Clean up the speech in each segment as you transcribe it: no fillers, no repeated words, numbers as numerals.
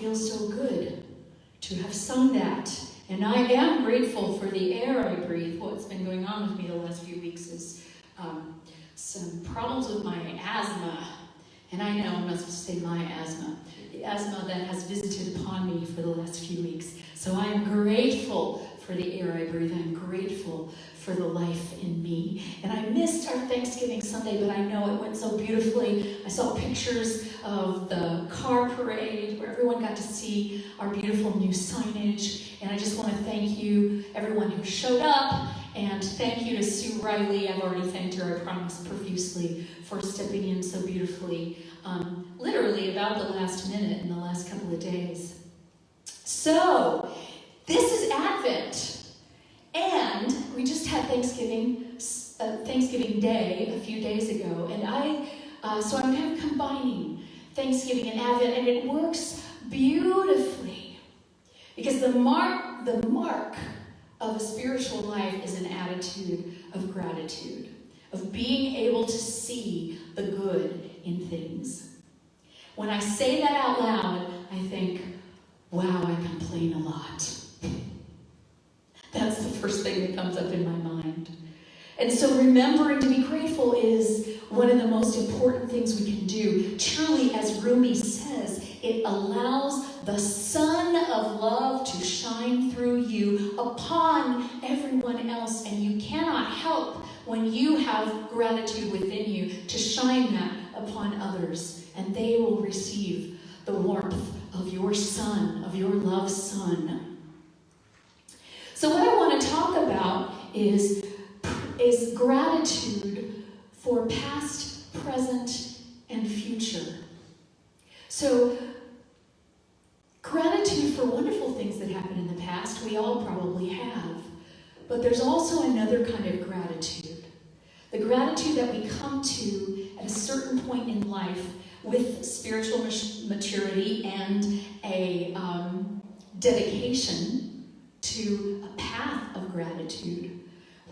feels so good to have sung that. And I am grateful for the air I breathe. What's been going on with me the last few weeks is some problems with my asthma. And I know I'm not supposed to say my asthma. The asthma that has visited upon me for the last few weeks. So I am grateful for the air I breathe. I'm grateful for the life in me. And I missed our Thanksgiving Sunday, but I know it went so beautifully. I saw pictures of the car parade where everyone got to see our beautiful new signage. And I just want to thank you, everyone who showed up, and thank you to Sue Riley. I've already thanked her, I promise, profusely for stepping in so beautifully, literally about the last minute in the last couple of days. So, this is Advent. And we just had Thanksgiving Day a few days ago, and so I'm kind of combining Thanksgiving and Advent, and it works beautifully because the mark of a spiritual life is an attitude of gratitude, of being able to see the good in things. When I say that out loud, I think, wow, I complain a lot. That's the first thing that comes up in my mind. And so remembering to be grateful is one of the most important things we can do. Truly, as Rumi says, it allows the sun of love to shine through you upon everyone else. And you cannot help, when you have gratitude within you, to shine that upon others. And they will receive the warmth of your sun, of your love sun. So what I want to talk about is gratitude for past, present, and future. So gratitude for wonderful things that happened in the past, we all probably have. But there's also another kind of gratitude. The gratitude that we come to at a certain point in life with spiritual maturity and a dedication to a path of gratitude,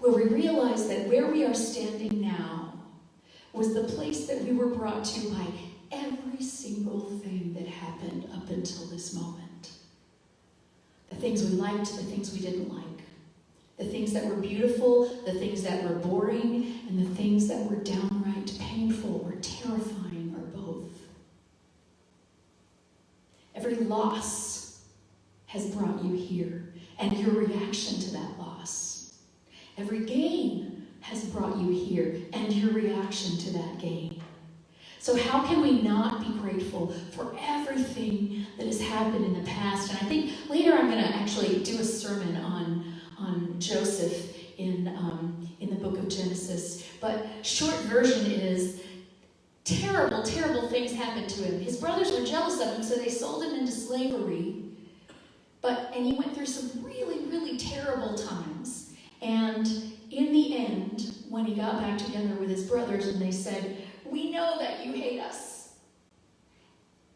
where we realize that where we are standing now was the place that we were brought to by every single thing that happened up until this moment. The things we liked, the things we didn't like. The things that were beautiful, the things that were boring, and the things that were downright painful or terrifying, or both. Every loss has brought you here, and your reaction to that loss. Every gain has brought you here, and your reaction to that gain. So how can we not be grateful for everything that has happened in the past? And I think later I'm going to actually do a sermon on Joseph in the book of Genesis. But short version is, terrible, terrible things happened to him. His brothers were jealous of him, so they sold him into slavery. And he went through some really, really terrible times. And in the end, when he got back together with his brothers and they said, "We know that you hate us,"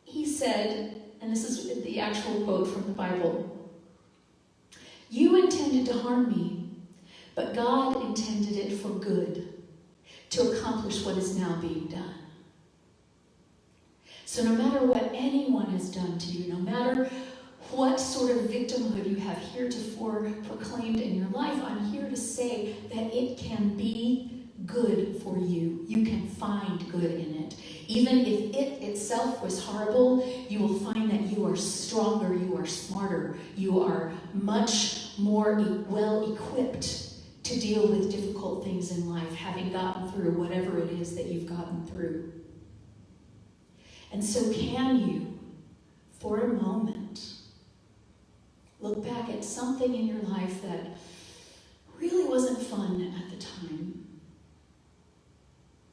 he said, and this is the actual quote from the Bible, "You intended to harm me, but God intended it for good, to accomplish what is now being done." So no matter what anyone has done to you, no matter what sort of victimhood you have heretofore proclaimed in your life, I'm here to say that it can be good for you. You can find good in it. Even if it itself was horrible, you will find that you are stronger, you are smarter, you are much more well-equipped to deal with difficult things in life, having gotten through whatever it is that you've gotten through. And so can you, for a moment, look back at something in your life that really wasn't fun at the time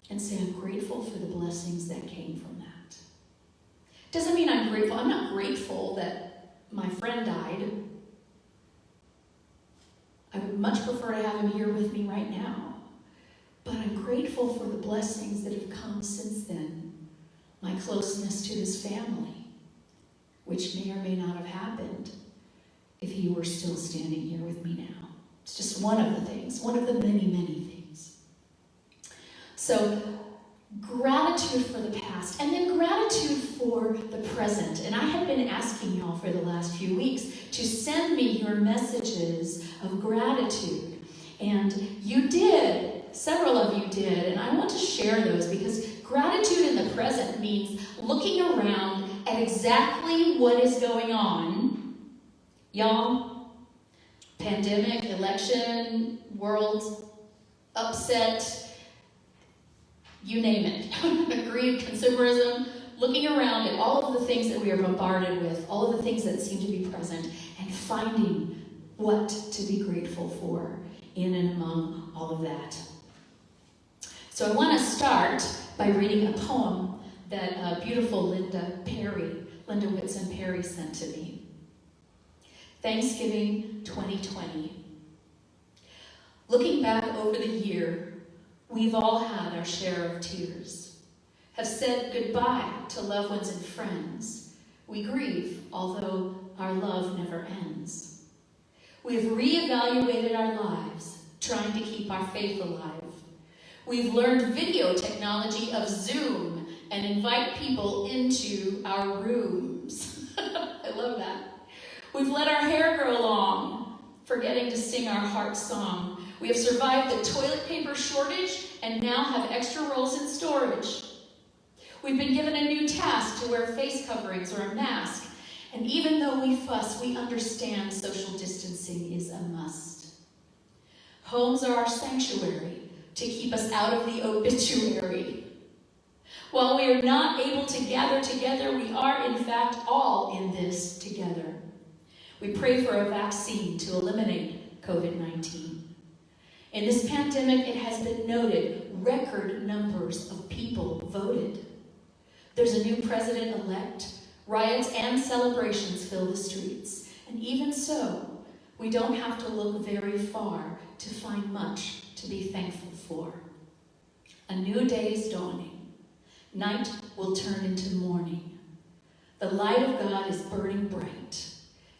and say, I'm grateful for the blessings that came from that. Doesn't mean I'm grateful. I'm not grateful that my friend died. I would much prefer to have him here with me right now. But I'm grateful for the blessings that have come since then. My closeness to his family, which may or may not have happened if he were still standing here with me now. It's just one of the things, one of the many, many things. So gratitude for the past, and then gratitude for the present. And I have been asking y'all for the last few weeks to send me your messages of gratitude. And you did, several of you did, and I want to share those because gratitude in the present means looking around at exactly what is going on. Y'all, pandemic, election, world upset, you name it. Greed, consumerism, looking around at all of the things that we are bombarded with, all of the things that seem to be present, and finding what to be grateful for in and among all of that. So I want to start by reading a poem that beautiful Linda Whitson Perry sent to me. Thanksgiving 2020. Looking back over the year, we've all had our share of tears, have said goodbye to loved ones and friends. We grieve, although our love never ends. We've reevaluated our lives, trying to keep our faith alive. We've learned video technology of Zoom and invite people into our rooms. I love that. We've let our hair grow long, forgetting to sing our heart song. We have survived the toilet paper shortage and now have extra rolls in storage. We've been given a new task to wear face coverings or a mask. And even though we fuss, we understand social distancing is a must. Homes are our sanctuary to keep us out of the obituary. While we are not able to gather together, we are in fact all in this together. We pray for a vaccine to eliminate COVID-19. In this pandemic, it has been noted, record numbers of people voted. There's a new president-elect. Riots and celebrations fill the streets. And even so, we don't have to look very far to find much to be thankful for. A new day is dawning. Night will turn into morning. The light of God is burning bright.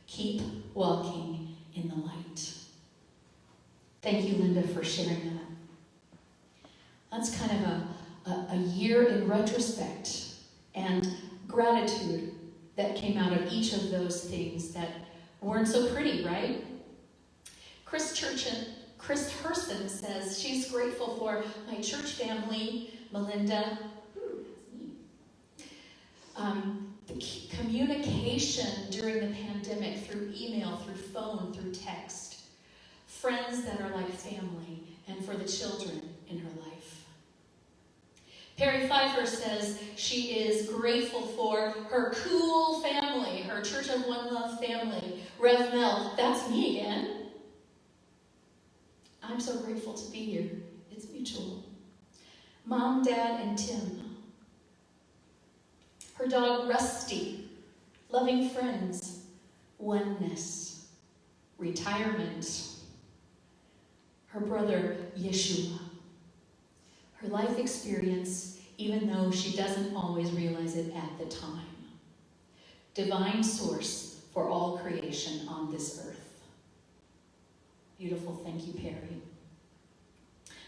Keep walking in the light. Thank you, Linda, for sharing that. That's kind of a year in retrospect and gratitude that came out of each of those things that weren't so pretty, right? Chris Herson says she's grateful for my church family, Melinda. The communication during the pandemic through email, through phone, through text. Friends that are like family, and for the children in her life. Perry Pfeiffer says she is grateful for her cool family, her Church of One Love family. Rev Mel, that's me again. I'm so grateful to be here. It's mutual. Mom, Dad, and Tim. Her dog, Rusty. Loving friends. Oneness. Retirement. Her brother, Yeshua. Her life experience, even though she doesn't always realize it at the time. Divine source for all creation on this earth. Beautiful, thank you, Perry.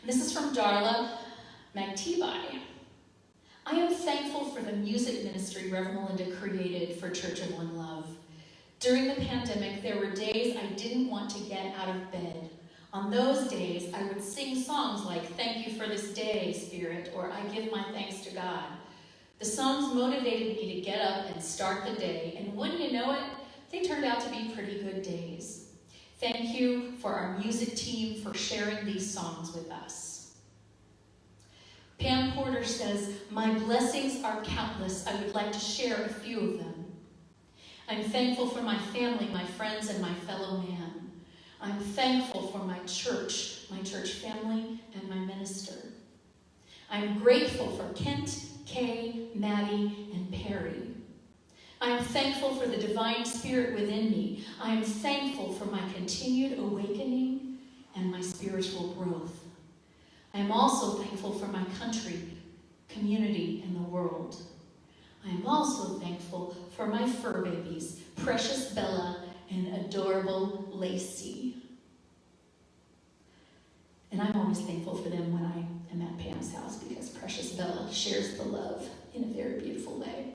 And this is from Darla Magtibai. I am thankful for the music ministry Reverend Melinda created for Church of One Love. During the pandemic, there were days I didn't want to get out of bed. On those days, I would sing songs like, "Thank you for this day, Spirit," or "I give my thanks to God." The songs motivated me to get up and start the day, and wouldn't you know it, they turned out to be pretty good days. Thank you for our music team for sharing these songs with us. Pam Porter says, my blessings are countless. I would like to share a few of them. I'm thankful for my family, my friends, and my fellow man. I'm thankful for my church family, and my minister. I'm grateful for Kent, Kay, Maddie, and Perry. I am thankful for the divine spirit within me. I am thankful for my continued awakening and my spiritual growth. I am also thankful for my country, community, and the world. I am also thankful for my fur babies, Precious Bella and adorable Lacey. And I'm always thankful for them when I am at Pam's house because precious Bella shares the love in a very beautiful way.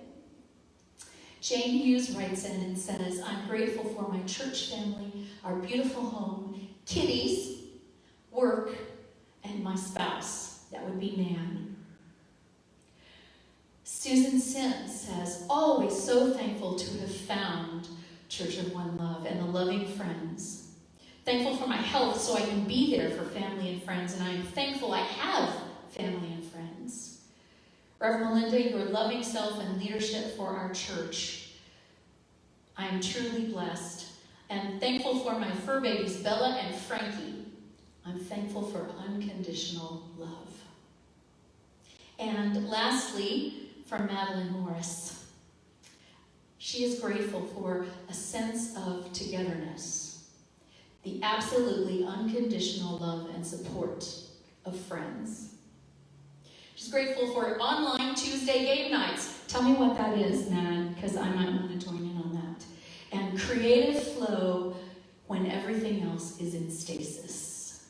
Jane Hughes writes in and says, I'm grateful for my church family, our beautiful home, kitties, work, and my spouse. That would be Nan. Susan Sims says, always so thankful to have found Church of One Love and the loving friends. Thankful for my health so I can be there for family and friends, and I am thankful I have family and friends. Reverend Melinda, your loving self and leadership for our church. I am truly blessed and thankful for my fur babies, Bella and Frankie. I'm thankful for unconditional love. And lastly, from Madeline Morris. She is grateful for a sense of togetherness, the absolutely unconditional love and support of friends. She's grateful for online Tuesday game nights. Tell me what that is, man, because I might want to join in on that. And creative flow when everything else is in stasis.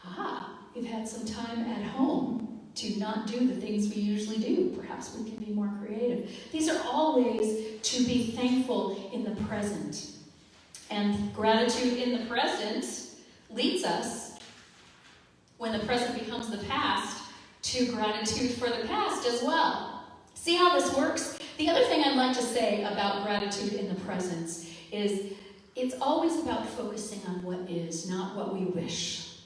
Aha, we've had some time at home to not do the things we usually do. Perhaps we can be more creative. These are all ways to be thankful in the present. And gratitude in the present leads us, when the present becomes the past, to gratitude for the past as well. See how this works? The other thing I'd like to say about gratitude in the present is it's always about focusing on what is, not what we wish.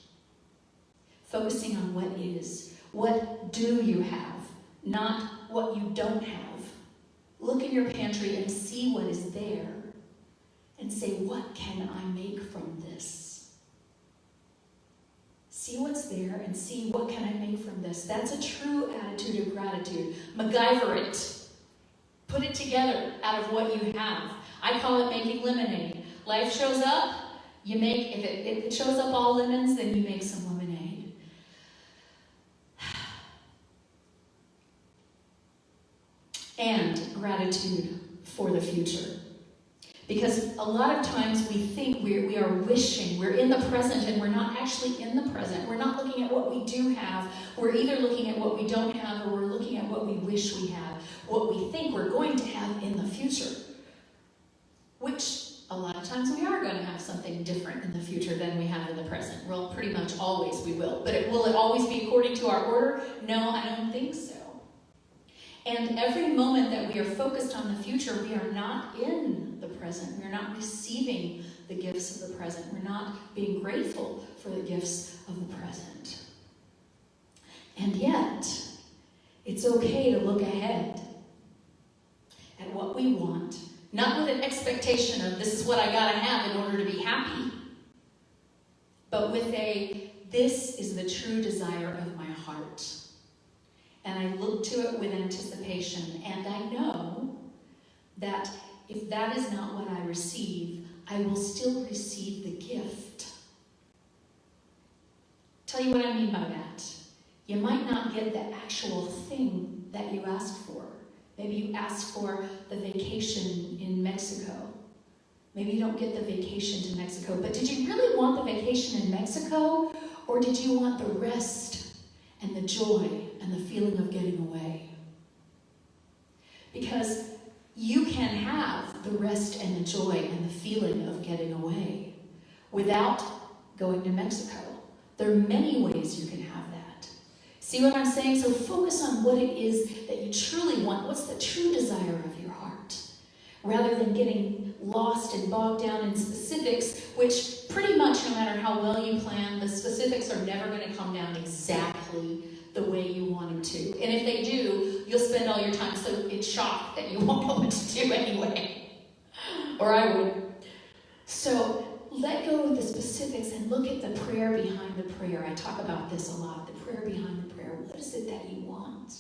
Focusing on what is. What do you have, not what you don't have. Look in your pantry and see what is there and say, what can I make from this? See what's there and see what can I make from this. That's a true attitude of gratitude. MacGyver it. Put it together out of what you have. I call it making lemonade. Life shows up, you make, if it shows up all lemons, then you make some lemonade. And gratitude for the future. Because a lot of times we think we are wishing, we're in the present and we're not actually in the present. We're not looking at what we do have. We're either looking at what we don't have or we're looking at what we wish we have, what we think we're going to have in the future. Which a lot of times we are going to have something different in the future than we have in the present. Well, pretty much always we will. But will it always be according to our order? No, I don't think so. And every moment that we are focused on the future, we are not in the present. We're not receiving the gifts of the present. We're not being grateful for the gifts of the present. And yet, it's okay to look ahead at what we want, not with an expectation of this is what I gotta have in order to be happy, but with this is the true desire of my heart. And I look to it with anticipation, and I know that if that is not what I receive, I will still receive the gift. Tell you what I mean by that. You might not get the actual thing that you asked for. Maybe you asked for the vacation in Mexico. Maybe you don't get the vacation to Mexico, but did you really want the vacation in Mexico, or did you want the rest and the joy and the feeling of getting away? Because you can have the rest and the joy and the feeling of getting away without going to Mexico. There are many ways you can have that. See what I'm saying? So focus on what it is that you truly want. What's the true desire of your heart? Rather than getting lost and bogged down in specifics, which pretty much no matter how well you plan, the specifics are never going to come down exactly the way you want them to. And if they do, you'll spend all your time so in shock that you won't know what to do anyway. Or I would. So let go of the specifics and look at the prayer behind the prayer. I talk about this a lot, the prayer behind the prayer. What is it that you want?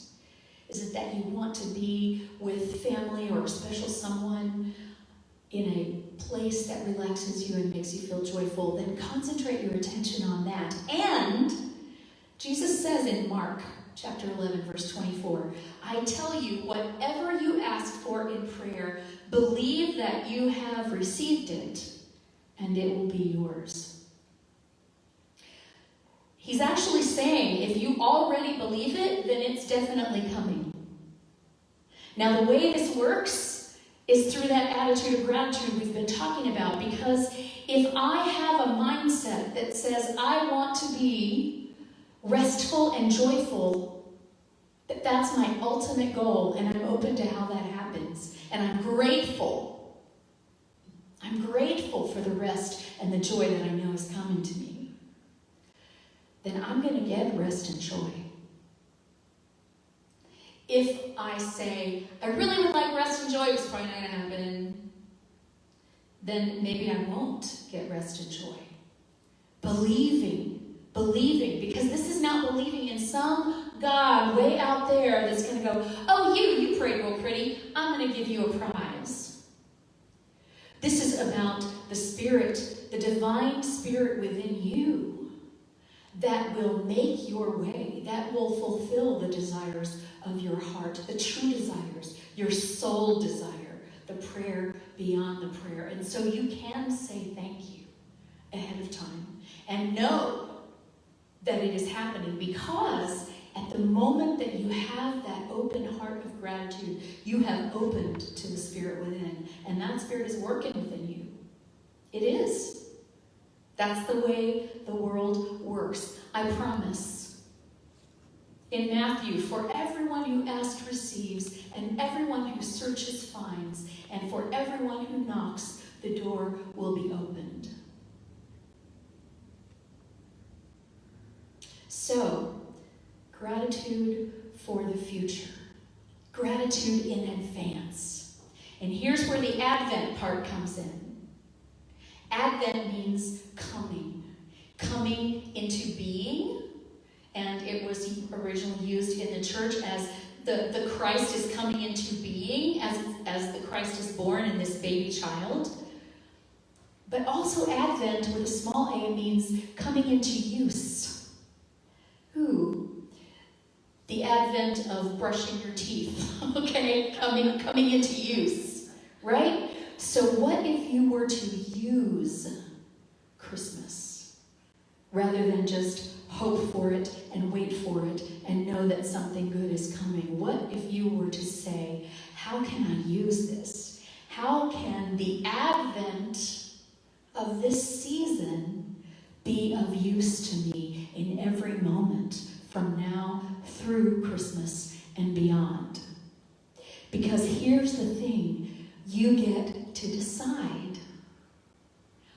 Is it that you want to be with family or a special someone in a place that relaxes you and makes you feel joyful? Then concentrate your attention on that. And Jesus says in Mark chapter 11, verse 24, I tell you, whatever you ask for in prayer, believe that you have received it, and it will be yours. He's actually saying, if you already believe it, then it's definitely coming. Now, the way this works is through that attitude of gratitude we've been talking about, because if I have a mindset that says I want to be restful and joyful, that's my ultimate goal, and I'm open to how that happens, and I'm grateful. I'm grateful for the rest and the joy that I know is coming to me. Then I'm going to get rest and joy. If I say, I really would like rest and joy, it's probably not going to happen, then maybe I won't get rest and joy. Believing, because this is not believing in some God way out there that's going to go, oh, you prayed real pretty, I'm going to give you a prize. This is about the Spirit, the divine Spirit within you that will make your way, that will fulfill the desires of your heart, the true desires, your soul desire, the prayer beyond the prayer. And so you can say thank you ahead of time and know that it is happening, because at the moment that you have that open heart of gratitude, you have opened to the Spirit within, and that Spirit is working within you. It is. That's the way the world works. I promise. In Matthew, for everyone who asks receives, and everyone who searches finds, and for everyone who knocks, the door will be opened. So, gratitude for the future. Gratitude in advance. And here's where the Advent part comes in. Advent means coming. Coming into being. And it was originally used in the church as the Christ is coming into being, as the Christ is born in this baby child. But also Advent with a small a means coming into use. The advent of brushing your teeth, okay? Coming into use, right? So what if you were to use Christmas rather than just hope for it and wait for it and know that something good is coming? What if you were to say, how can I use this? How can the advent of this season be of use to me in every moment from now through Christmas and beyond? Because here's the thing, you get to decide.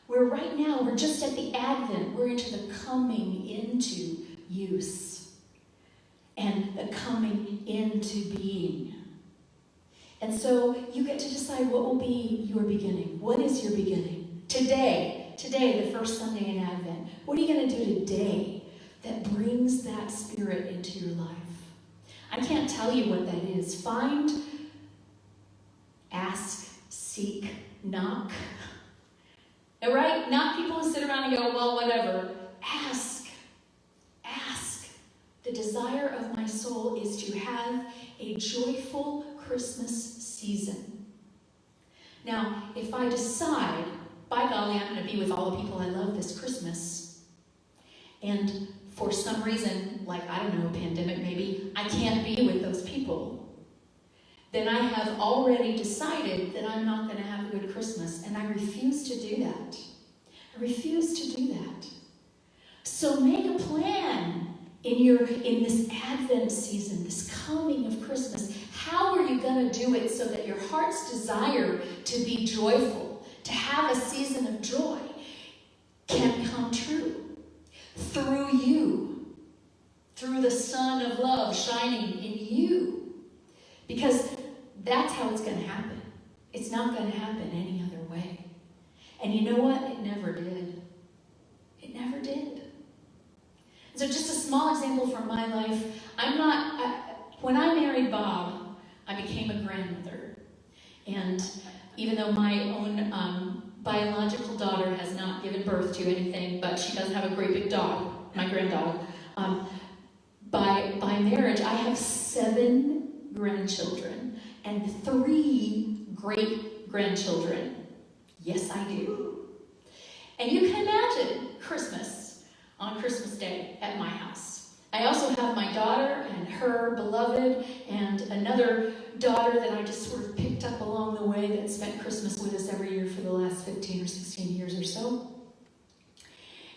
Right now, we're just at the Advent. We're into the coming into use and the coming into being. And so you get to decide what will be your beginning. What is your beginning? Today, the first Sunday in Advent. What are you going to do today that brings that Spirit into your life? I can't tell you what that is. Find, ask, seek, knock. All right? Not people who sit around and go, well, whatever. Ask. The desire of my soul is to have a joyful Christmas season. Now, if I decide, by golly, I'm going to be with all the people I love this Christmas, and for some reason, like, I don't know, pandemic maybe, I can't be with those people, then I have already decided that I'm not going to have a good Christmas, and I refuse to do that. I refuse to do that. So make a plan in this Advent season, this coming of Christmas. How are you going to do it so that your heart's desire to be joyful, to have a season of joy, can come true? Through you, through the sun of love shining in you. Because that's how it's going to happen. It's not going to happen any other way. And you know what? It never did. It never did. So just a small example from my life. When I married Bob, I became a grandmother. And even though my own biological daughter has not given birth to anything, but she does have a great big dog, my granddog. By marriage, I have 7 grandchildren and 3 great-grandchildren. Yes, I do. And you can imagine Christmas. on Christmas Day at my house. I also have my daughter and her beloved and another daughter that I just sort of picked up along the way that spent Christmas with us every year for the last 15 or 16 years or so.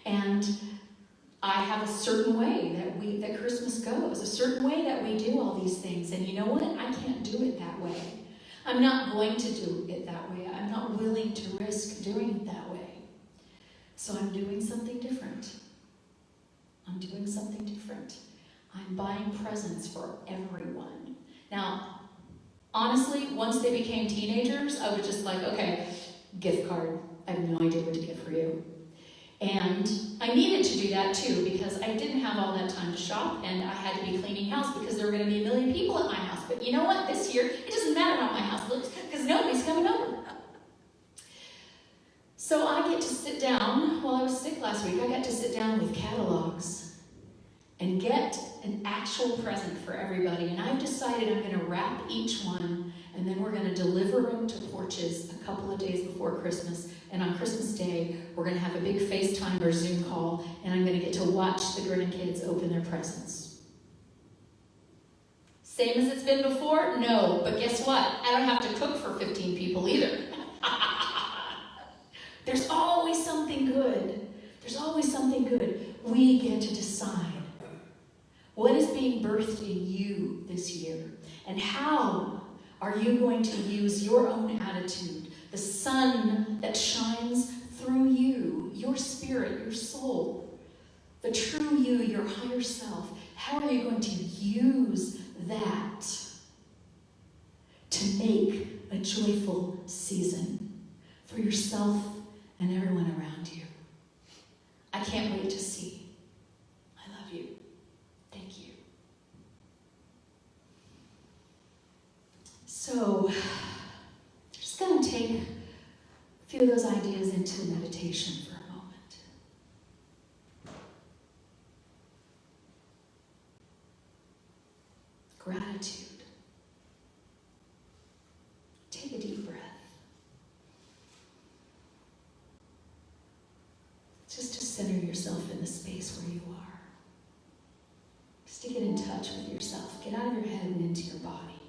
And I have a certain way that Christmas goes, a certain way that we do all these things. And you know what? I can't do it that way. I'm not going to do it that way. I'm not willing to risk doing it that way. So I'm doing something different. I'm doing something different. I'm buying presents for everyone. Now, honestly, once they became teenagers, I was just like, okay, gift card. I have no idea what to get for you. And I needed to do that too, because I didn't have all that time to shop, and I had to be cleaning house because there were going to be 1 million people at my house. But you know what? This year, it doesn't matter how my house looks because nobody's coming over. So I get to sit down, while I was sick last week, I got to sit down with catalogs and get an actual present for everybody. And I've decided I'm going to wrap each one, and then we're going to deliver them to porches a couple of days before Christmas. And on Christmas Day, we're going to have a big FaceTime or Zoom call, and I'm going to get to watch the grandkids open their presents. Same as it's been before? No, but guess what? I don't have to cook for 15 people either. There's always something good. There's always something good. We get to decide what is being birthed in you this year, and how are you going to use your own attitude, the sun that shines through you, your spirit, your soul, the true you, your higher self. How are you going to use that to make a joyful season for yourself and everyone around you? I can't wait to see. I love you. Thank you. So, just going to take a few of those ideas into meditation for a moment. Gratitude. Take a deep breath. Just to center yourself in the space where you are. Just to get in touch with yourself. Get out of your head and into your body.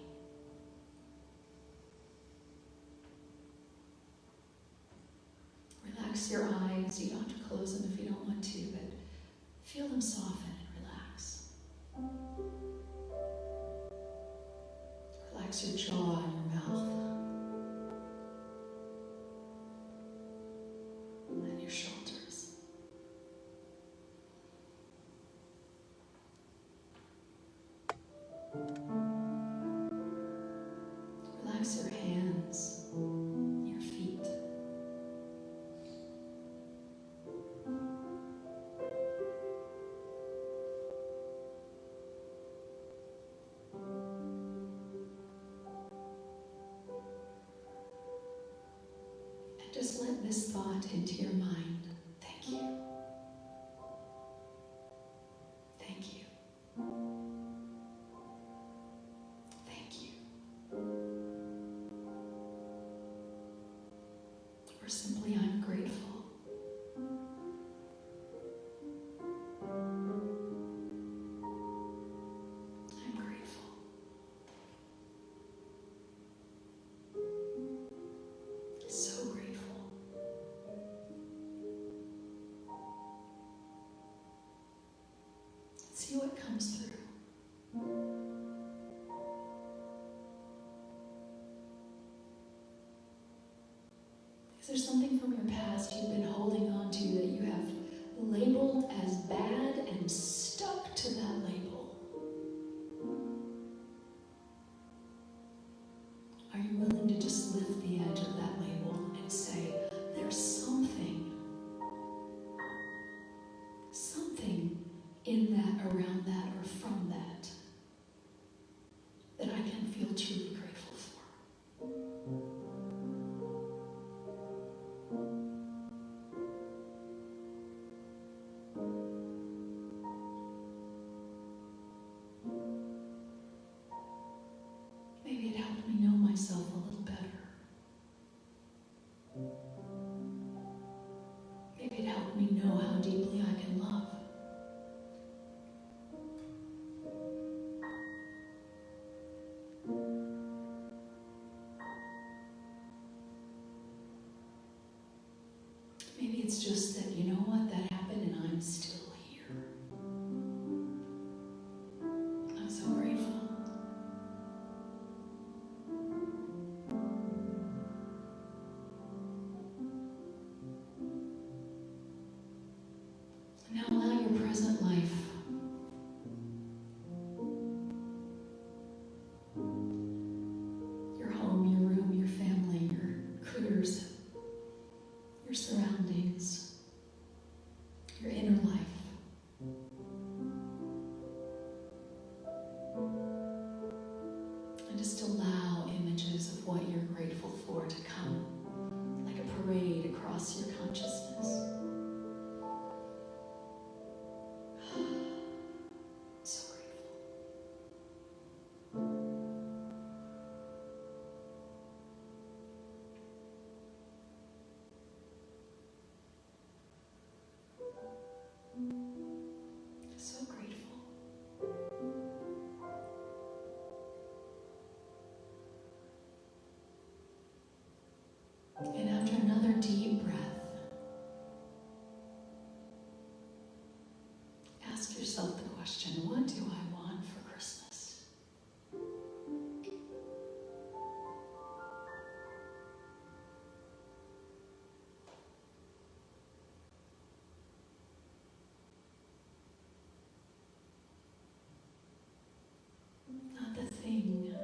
Relax your eyes. You don't have to close them if you don't want to, but feel them soften and relax. Relax your jaw and your mouth. And your shoulders. Relax your hands, your feet. And just let this thought into your mind. Thank you. Thank you. Thank you. Or simply, I'm grateful. I'm grateful. So grateful. See what comes through. Is there something from your past you've been holding on to that you have labeled as bad and stuck to that label? Are you willing to just lift the edge of that label and say, there's something in that, around that, or from that I can feel truly grateful for? It's just that, you know what, that happened and I'm still here. I'm so grateful. Now allow your present life your home, your room, your family, your critters, your surroundings, your inner life. And just allow images of what you're grateful for to come like a parade across your consciousness. So grateful. So grateful. And after another deep breath, ask yourself the question, what do I want for Christmas? Not the thing,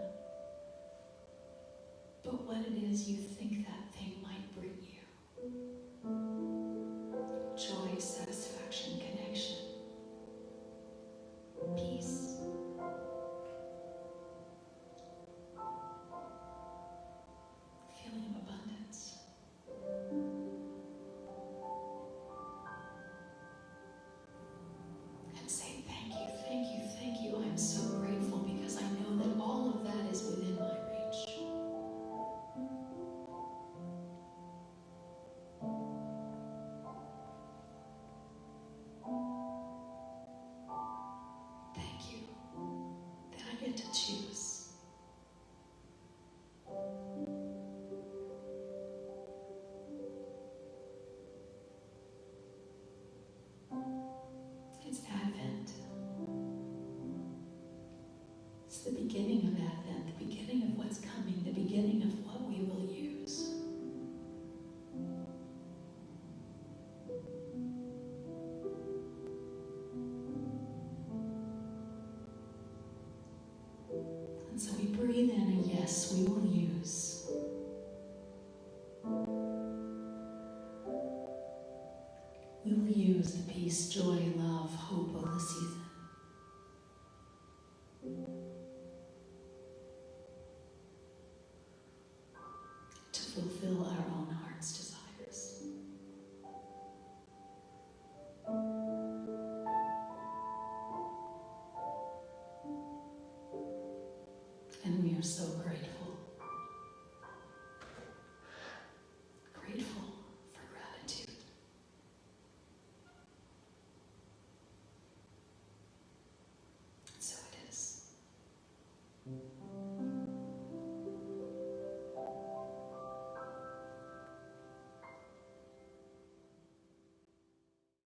but what it is you think that thing might bring you. Joy, satisfaction, connection, peace. Feeling of abundance. And say thank you, thank you, thank you. I'm so grateful because I know that all of that is within my reach. Thank you that I get to choose. It's Advent. It's the beginning of Advent, the beginning of what's coming, the beginning of what we will use. And so we breathe in a yes, we will use. We will use the peace, joy, love, hope of the season. To fulfill our own heart's desires. And we are so grateful.